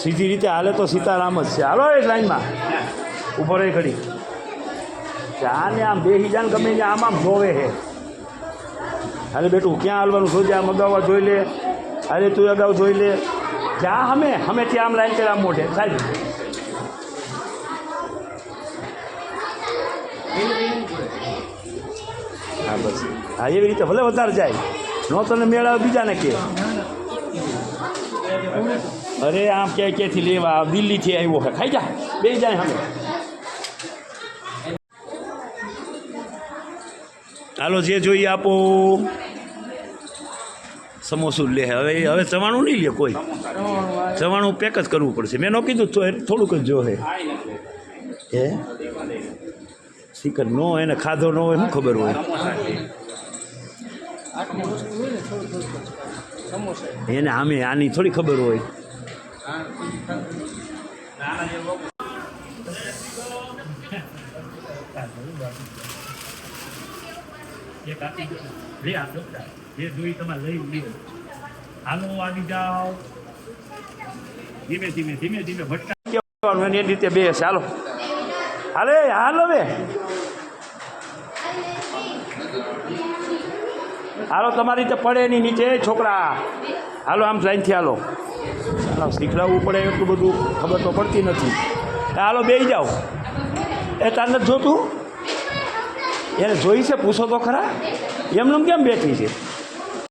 સીધી રીતે હાલે તો સીતારામ જ છે. હાલો એ લાઈનમાં ઊભો રહી ઘડી. આને આમ બે હિજાને ગમે ને આમ જોવે છે. અરે બેટું ક્યાં હાલવાનું જોજે, આમ અગાઉ જોઈ લે. અરે તું અગાઉ જોઈ લે. જ્યાં અમે ત્યાં આમ લાઈન કરી આમ મોઢે સાહેબ. હા બસ હા એવી રીતે ભલે વધારે જાય. નો તને મેળાવે બીજાને કે અરે આમ ક્યાંથી લેવા દિલ્હીથી આવ્યો છે ખાઈ જા બે જાય અમે. હાલો જે જોઈએ આપો. સમોસું લે હવે ચવાણું નહીં લે કોઈ. ચવાણું પેક જ કરવું પડશે. મેં ન કીધું તો થોડુંક જ જો હે શીખર નો એને ખાધો ન હોય શું ખબર હોય. એને આમે આની થોડી ખબર હોય. જે જોઈ તમારે લઈ લ્યો. હાલો આવી જાઓ. ધીમે ધીમે ધીમે ધીમે ભટકા એની રીતે બે છે. હાલો હાલે હાલો હવે હાલો તમારી રીતે પડે નહીં નીચે છોકરા. હાલો આમ લાઈનથી હાલો. હાલો શીખડાવવું પડે એટલું બધું ખબર તો પડતી નથી. હાલો બેસી જાઓ. એ તાર નથી જોતું એને જોઈ છે પૂછો તો ખરા. એમનું કેમ બેઠી છે.